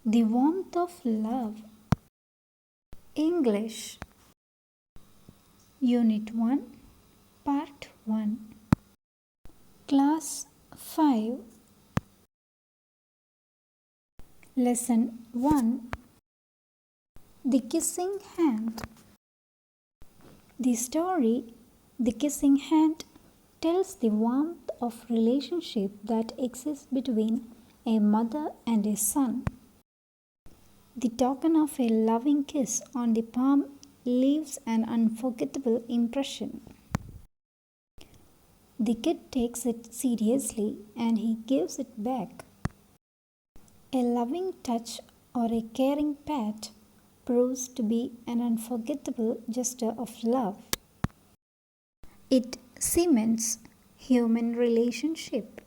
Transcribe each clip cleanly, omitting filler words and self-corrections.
The warmth of love. English. Unit 1, Part 1. Class 5. Lesson 1. The Kissing Hand. The story, The Kissing Hand, tells the warmth of relationship that exists between a mother and a son. The token of a loving kiss on the palm leaves an unforgettable impression. The kid takes it seriously and he gives it back. A loving touch or a caring pat proves to be an unforgettable gesture of love. It cements human relationship.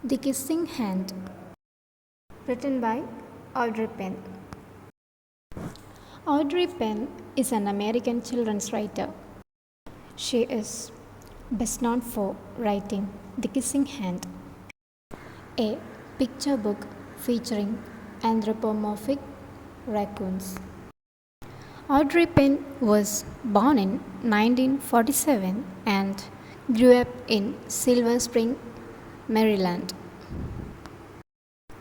The Kissing Hand, written by Audrey Penn. Audrey Penn is an American children's writer. She is best known for writing The Kissing Hand, a picture book featuring anthropomorphic raccoons. Audrey Penn was born in 1947 and grew up in Silver Spring, Maryland.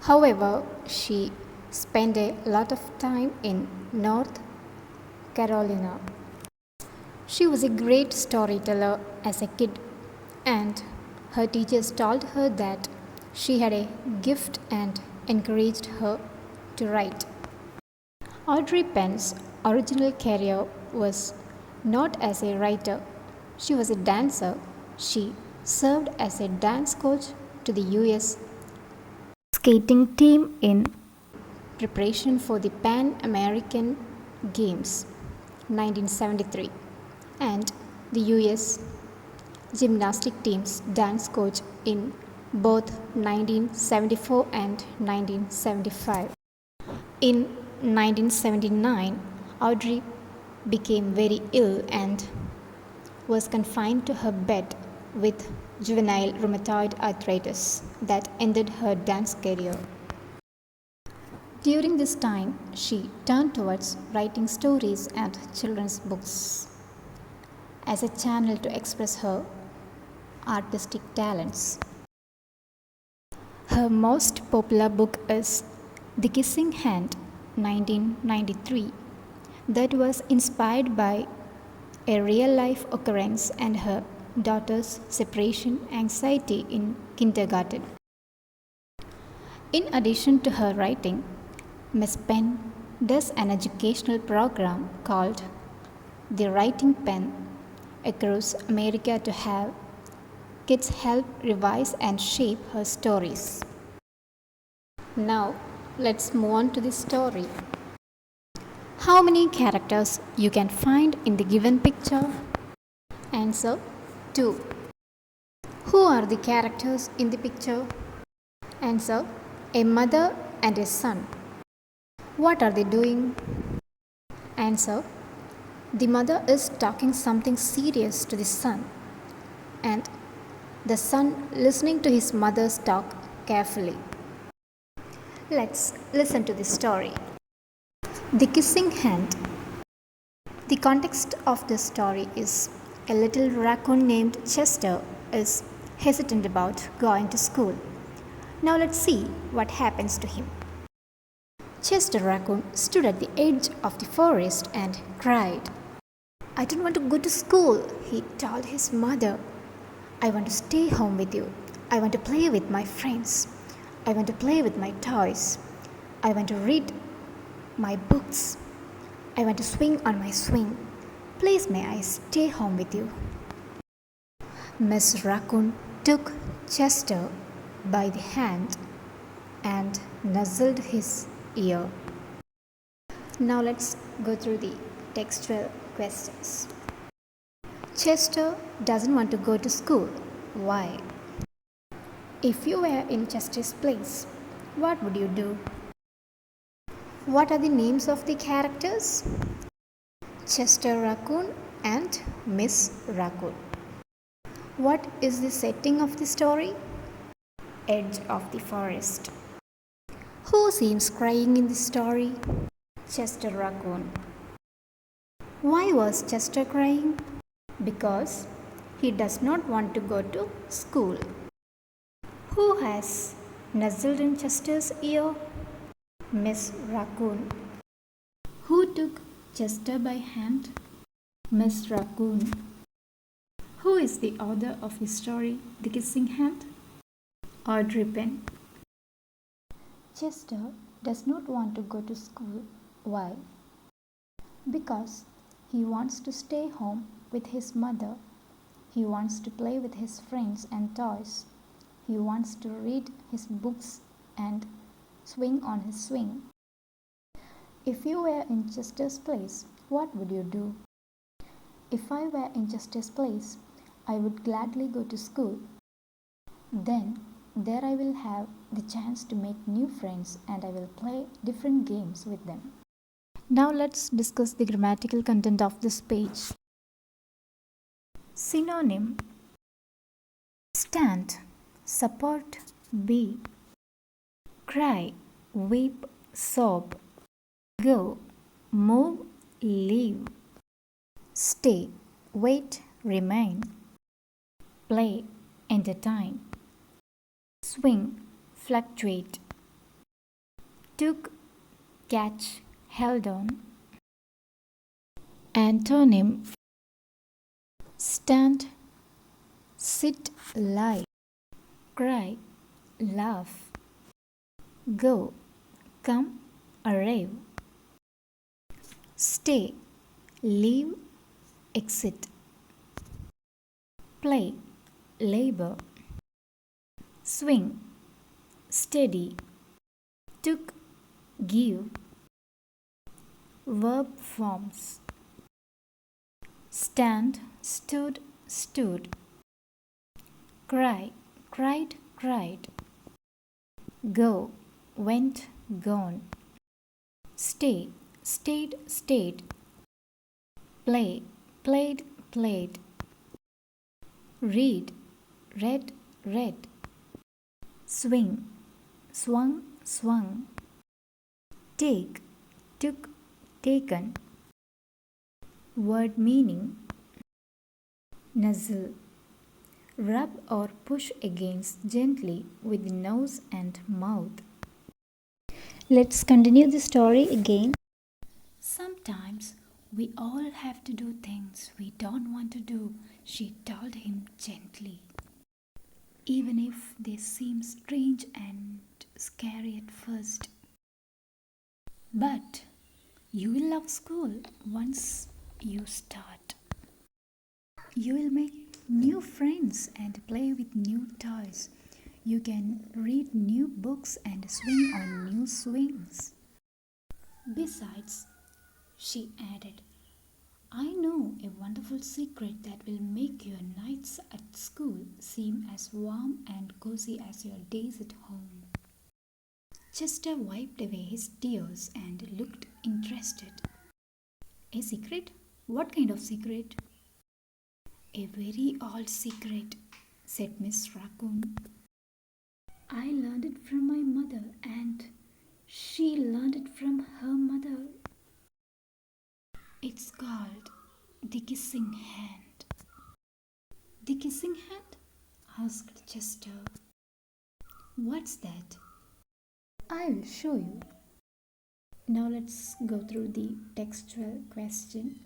However, she spent a lot of time in North Carolina. She was a great storyteller as a kid, and her teachers told her that she had a gift and encouraged her to write. Audrey Penn's original career was not as a writer. She was a dancer. She served as a dance coach to the US skating team in preparation for the Pan American Games 1973 and the US gymnastic team's dance coach in both 1974 and 1975. In 1979, Audrey became very ill and was confined to her bed with juvenile rheumatoid arthritis that ended her dance career. During this time, she turned towards writing stories and children's books as a channel to express her artistic talents. Her most popular book is The Kissing Hand, 1993, that was inspired by a real-life occurrence and her daughter's separation anxiety in kindergarten. In addition to her writing, Ms. Penn does an educational program called The Writing Pen across America to have kids help revise and shape her stories. Now, let's move on to the story. How many characters you can find in the given picture? Answer: 2. Who are the characters in the picture? Answer: a mother and a son. What are they doing? Answer: the mother is talking something serious to the son, and the son listening to his mother's talk carefully. Let's listen to the story. The Kissing Hand. The context of this story is a little raccoon named Chester is hesitant about going to school. Now let's see what happens to him. Chester Raccoon stood at the edge of the forest and cried. "I don't want to go to school," he told his mother. "I want to stay home with you. I want to play with my friends. I want to play with my toys. I want to read my books. I want to swing on my swing. Please may I stay home with you." Miss Raccoon took Chester by the hand and nuzzled his ear. Now let's go through the textual questions. Chester doesn't want to go to school. Why? If you were in Chester's place, what would you do? What are the names of the characters? Chester Raccoon and Miss Raccoon. What is the setting of the story? edge of the forest. Who seems crying in the story? Chester Raccoon. Why was Chester crying? Because he does not want to go to school. Who has nuzzled in Chester's ear? Miss Raccoon. Who took Chester by hand? Miss Raccoon. Who is the author of the story The Kissing Hand? Audrey Penn. Chester does not want to go to school. Why? Because he wants to stay home with his mother. He wants to play with his friends and toys. He wants to read his books and swing on his swing. If you were in Chester's place, what would you do? If I were in Chester's place, I would gladly go to school. Then there I will have the chance to make new friends and I will play different games with them. Now let's discuss the grammatical content of this page. Synonym: stand, support, be, cry, weep, sob, go, move, leave, stay, wait, remain, play, entertain, swing, fluctuate, took, catch, held on. Antonym: stand, sit, lie, cry, laugh, go, come, arrive, stay, leave, exit, play, labor, swing, steady, took, give. Verb forms: stand, stood, stood, cry, cried, cried, go, went, gone, stay, stayed, stayed, play, played, played, read, read, read, swing, swung, swung, take, took, taken. Word meaning: nuzzle, rub or push against gently with nose and mouth. Let's continue the story again. Sometimes we all have to do things we don't want to do, she told him gently. Even if they seem strange and scary at first. But you will love school once you start. You will make new friends and play with new toys. You can read new books and swing on new swings. Besides, she added, I know a wonderful secret that will make your nights at school seem as warm and cozy as your days at home. Chester wiped away his tears and looked interested. A secret? What kind of secret? A very old secret, said Miss Raccoon. I learned it from my mother and she learned it from her mother. It's called the kissing hand. The kissing hand? Asked Chester. What's that? I'll show you. Now let's go through the textual question.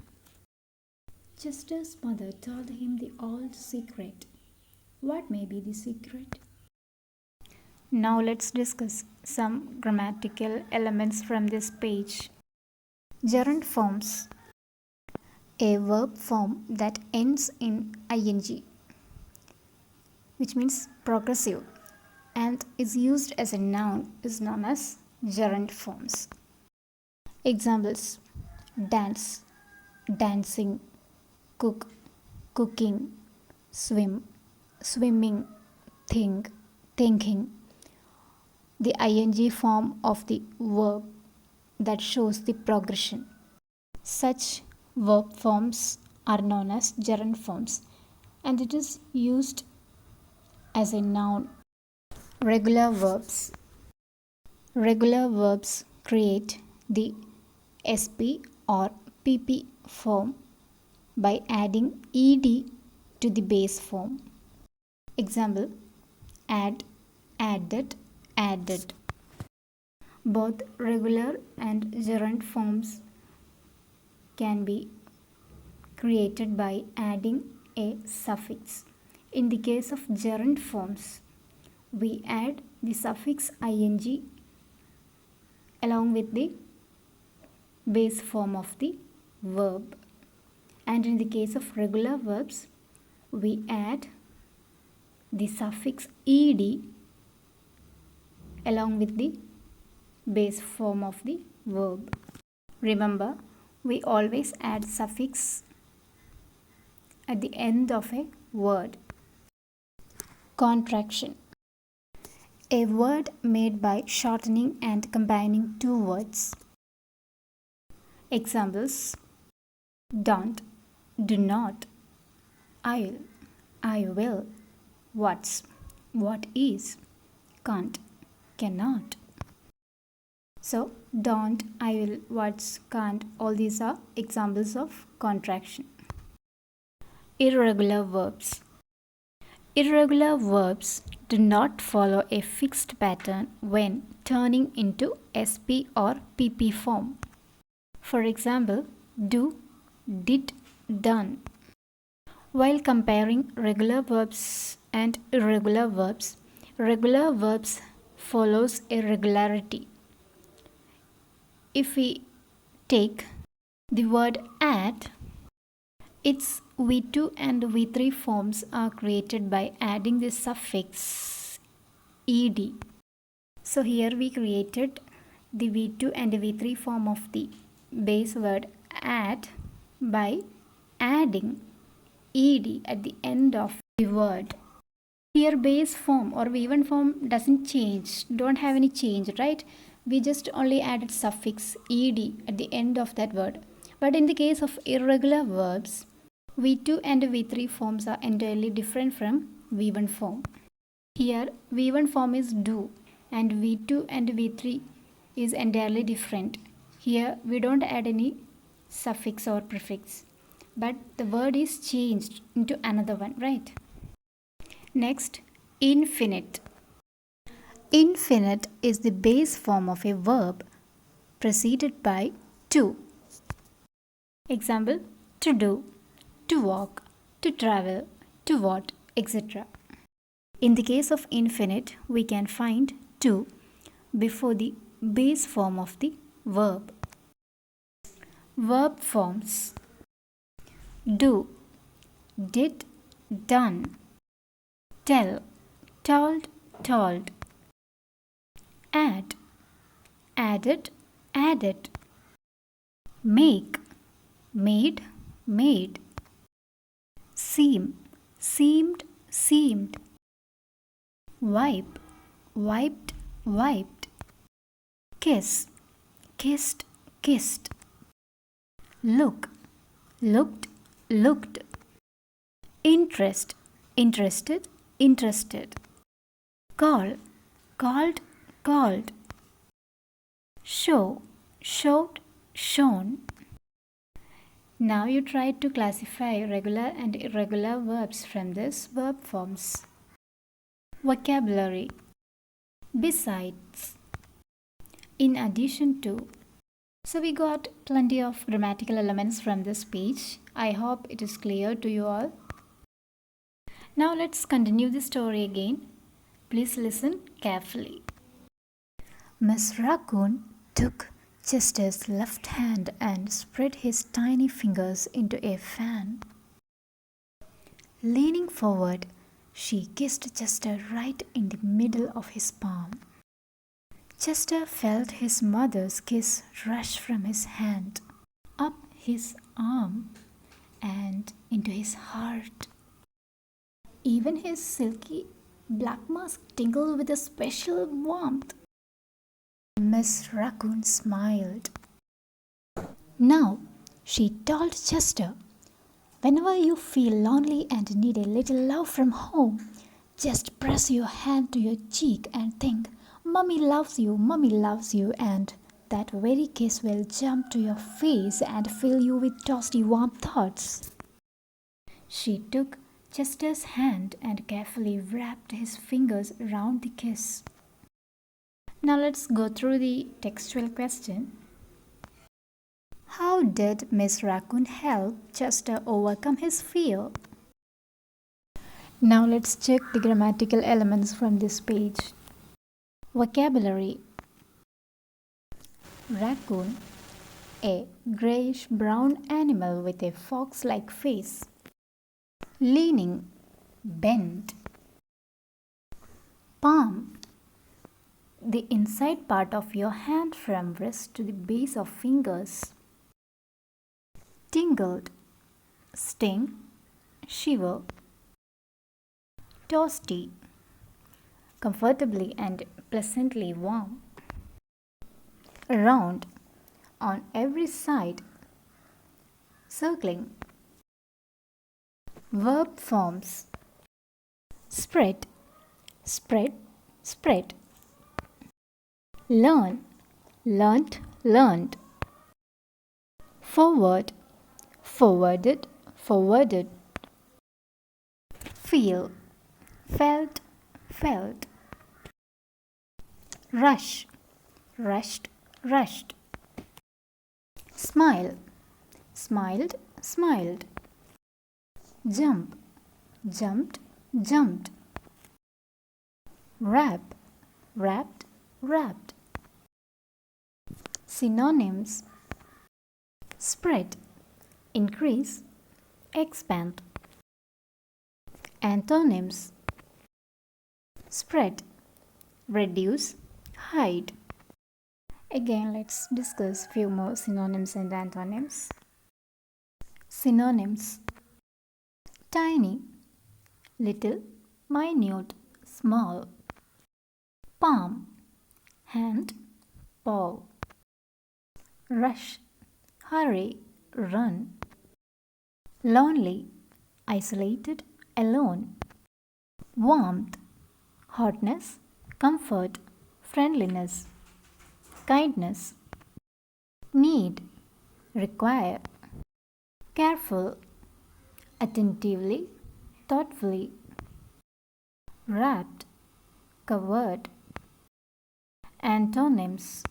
Chester's mother told him the old secret. What may be the secret? Now let's discuss some grammatical elements from this page. Gerund forms. A verb form that ends in ing, which means progressive, and is used as a noun is known as gerund forms. Examples: dance, dancing, cook, cooking, swim, swimming, think, thinking. The ing form of the verb that shows the progression. Such verb forms are known as gerund forms and it is used as a noun Regular verbs. Regular verbs create the SP or PP form by adding ed to the base form. Example: add, added, added. Both regular and gerund forms can be created by adding a suffix. In the case of gerund forms, we add the suffix ing along with the base form of the verb. And in the case of regular verbs, we add the suffix ed along with the base form of the verb. Remember, we always add suffix at the end of a word. Contraction. A word made by shortening and combining two words. Examples: don't, do not, I'll, I will, what's, what is, can't, cannot. So, don't, I will, what's, can't, all these are examples of contraction. Irregular verbs. Irregular verbs do not follow a fixed pattern when turning into SP or PP form. For example, do, did, done. While comparing regular verbs and irregular verbs, regular verbs follows a regularity. If we take the word add, its V2 and V3 forms are created by adding the suffix ed. So here we created the V2 and V3 form of the base word add by adding ed at the end of the word. Here base form or V1 form doesn't change, don't have any change, right? We just only added suffix ed at the end of that word. But in the case of irregular verbs, V2 and V3 forms are entirely different from V1 form. Here V1 form is do and V2 and V3 is entirely different. Here we don't add any suffix or prefix, but the word is changed into another one, right? Next, infinite. Infinite is the base form of a verb preceded by to. Example: to do, to walk, to travel, to what, etc. In the case of infinite, we can find to before the base form of the verb. Verb forms: do, did, done, tell, told, told, add, added, added, make, made, made, seem, seemed, seemed, wipe, wiped, wiped, kiss, kissed, kissed, look, looked, looked, interest, interested, interested, call, called, called, show, showed, shown. Now you try to classify regular and irregular verbs from these verb forms. Vocabulary: besides, in addition to. So we got plenty of grammatical elements from this speech. I hope it is clear to you all. Now let's continue the story again. Please listen carefully. Miss Raccoon took Chester's left hand and spread his tiny fingers into a fan. Leaning forward, she kissed Chester right in the middle of his palm. Chester felt his mother's kiss rush from his hand, up his arm, and into his heart. Even his silky black mask tingled with a special warmth. Miss Raccoon smiled. Now, she told Chester, whenever you feel lonely and need a little love from home, Just press your hand to your cheek and think, Mummy loves you, and that very kiss will jump to your face and fill you with toasty warm thoughts. She took Chester's hand and carefully wrapped his fingers around the kiss. Now let's go through the textual question. How did Miss Raccoon help Chester overcome his fear? Now let's check the grammatical elements from this page. Vocabulary: raccoon, a grayish brown animal with a fox-like face. Leaning, bent. Palm, the inside part of your hand from wrist to the base of fingers. Tingled, sting, shiver. Toasty, comfortably and pleasantly warm. Round, on every side, circling. Verb forms: spread, spread, spread. Learn, learnt, learned. Forward, forwarded, forwarded. Feel, felt, felt. Rush, rushed, rushed. Smile, smiled, smiled. Jump, jumped, jumped. Wrap, wrapped, wrapped. Synonyms: spread, increase, expand. Antonyms: spread, reduce, hide. Again, let's discuss few more synonyms and antonyms. Synonyms: tiny, little, minute, small. Palm, hand, paw. Rush, hurry, run. Lonely, isolated, alone. Warmth, hotness, comfort, friendliness. Kindness, need, require. Careful, attentively, thoughtfully. Wrapped, covered. Antonyms: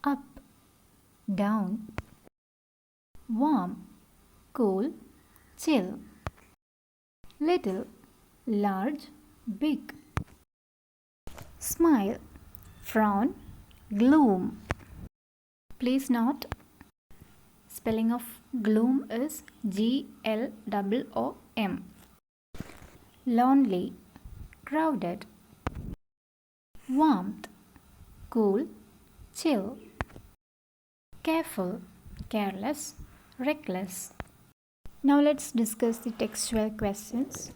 up, down. Warm, cool, chill. Little, large, big. Smile, frown, gloom. Please note, spelling of gloom is Gloom. Lonely, crowded. Warmth, cool, chill. Careful, careless, reckless. Now let's discuss the textual questions.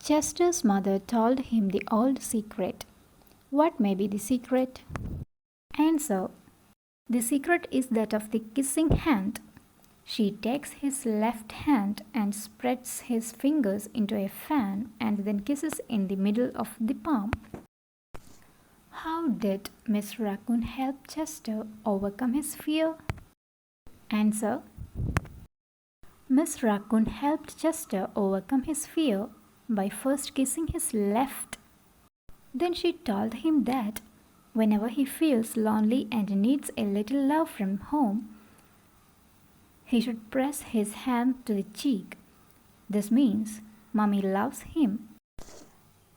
Chester's mother told him the old secret. What may be the secret? Answer: the secret is that of the kissing hand. She takes his left hand and spreads his fingers into a fan and then kisses in the middle of the palm. How did Miss Raccoon help Chester overcome his fear? Answer: Miss Raccoon helped Chester overcome his fear by first kissing his left. Then she told him that whenever he feels lonely and needs a little love from home, he should press his hand to the cheek. This means Mummy loves him.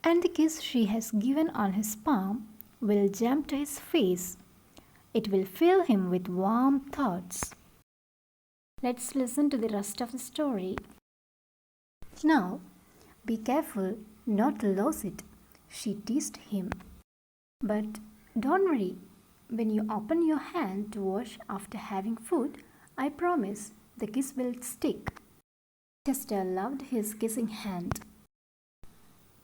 And the kiss she has given on his palm will jump to his face. It will fill him with warm thoughts. Let's listen to the rest of the story. Now, be careful not to lose it, she teased him. But don't worry, when you open your hand to wash after having food, I promise the kiss will stick. Chester loved his kissing hand.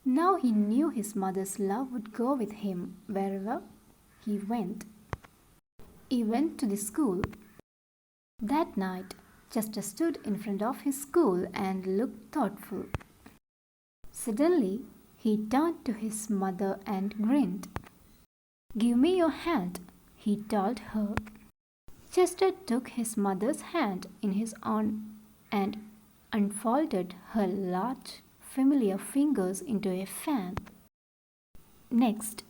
Now he knew his mother's love would go with him wherever he went. He went to the school. That night, Chester stood in front of his school and looked thoughtful. Suddenly, he turned to his mother and grinned. "Give me your hand," he told her. Chester took his mother's hand in his own and unfolded her large, familiar fingers into a fan. Next,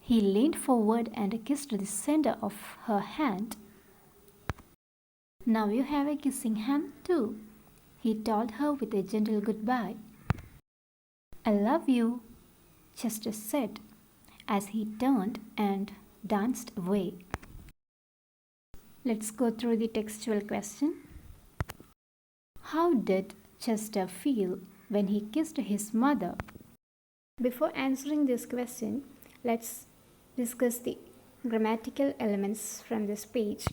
he leaned forward and kissed the center of her hand. "Now you have a kissing hand too," he told her with a gentle goodbye. "I love you," Chester said as he turned and danced away. Let's go through the textual question. How did Chester feel when he kissed his mother? Before answering this question, let's discuss the grammatical elements from this page.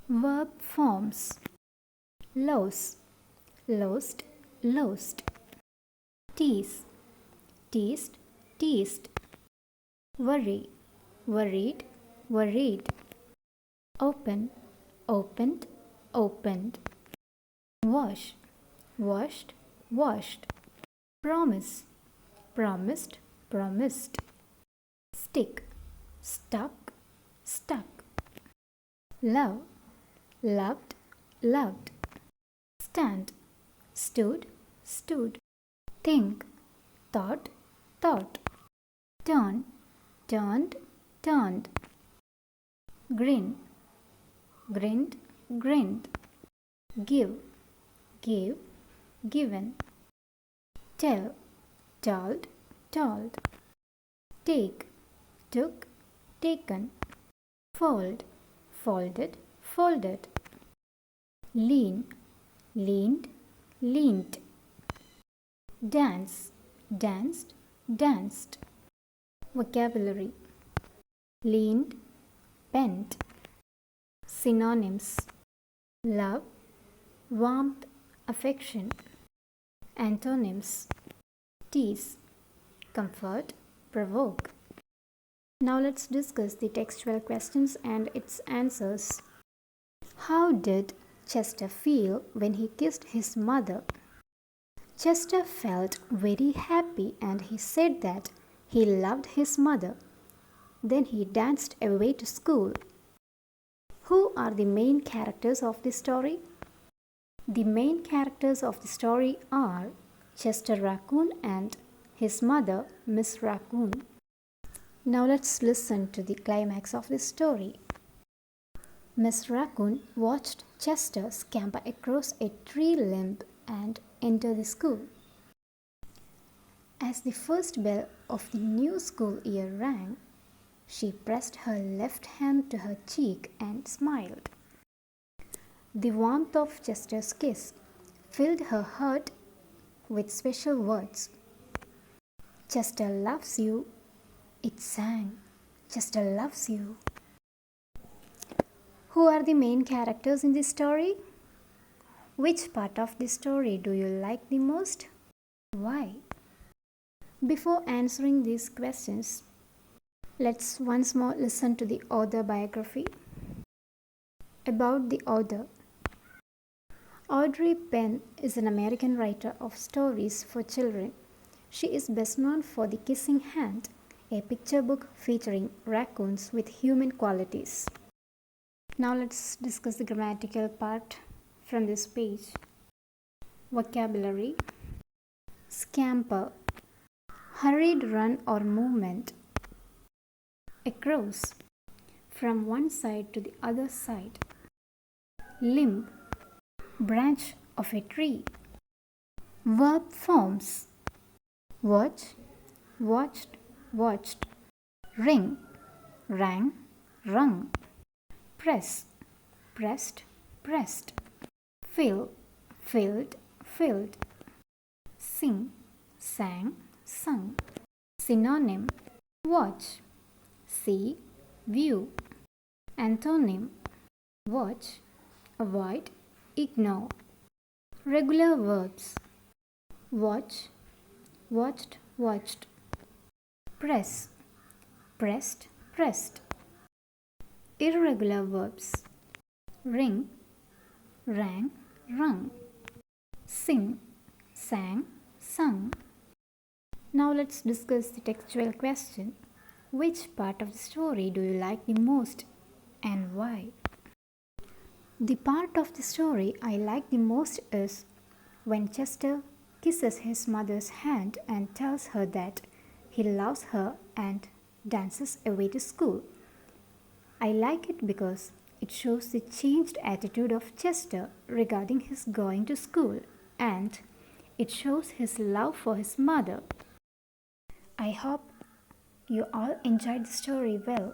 Verb forms: lose, lost, lost; tease, teased, teased; worry, worried, worried; open, opened, opened; wash, washed, washed; promise, promised, promised; stick, stuck, stuck; love, loved, loved; stand, stood, stood; think, thought, thought; turn, turned, turned; grin, grinned, grinned; give, gave, given; tell, told, told; take, took, taken; fold, folded, folded; lean, leaned, leaned; dance, danced, danced. Vocabulary: leaned, bent. Synonyms: love, warmth, affection. Antonyms: tease, comfort, provoke. Now let's discuss the textual questions and its answers. How did Chester feel when he kissed his mother? Chester felt very happy and he said that he loved his mother. Then he danced away to school. Who are the main characters of the story? The main characters of the story are Chester Raccoon and his mother, Miss Raccoon. Now let's listen to the climax of the story. Miss Raccoon watched Chester scamper across a tree limb and enter the school. As the first bell of the new school year rang, she pressed her left hand to her cheek and smiled. The warmth of Chester's kiss filled her heart with special words. "Chester loves you," it sang. "Chester loves you." Who are the main characters in this story? Which part of the story do you like the most? Why? Before answering these questions, let's once more listen to the author biography. About the author. Audrey Penn is an American writer of stories for children. She is best known for The Kissing Hand, a picture book featuring raccoons with human qualities. Now let's discuss the grammatical part from this page. Vocabulary: scamper, hurried run or movement. Across, from one side to the other side. Limb, branch of a tree. Verb forms: watch, watched, watched. Ring, rang, rung. Press, pressed, pressed. Fill, filled, filled. Sing, sang, sung. Synonym: watch, see, view. Antonym: watch, avoid, ignore. Regular verbs: watch, watched, watched. Press, pressed, pressed. Irregular verbs: ring, rang, rung. Sing, sang, sung. Now let's discuss the textual question. Which part of the story do you like the most and why? The part of the story I like the most is when Chester kisses his mother's hand and tells her that he loves her and dances away to school. I like it because it shows the changed attitude of Chester regarding his going to school and it shows his love for his mother. I hope you all enjoyed the story well.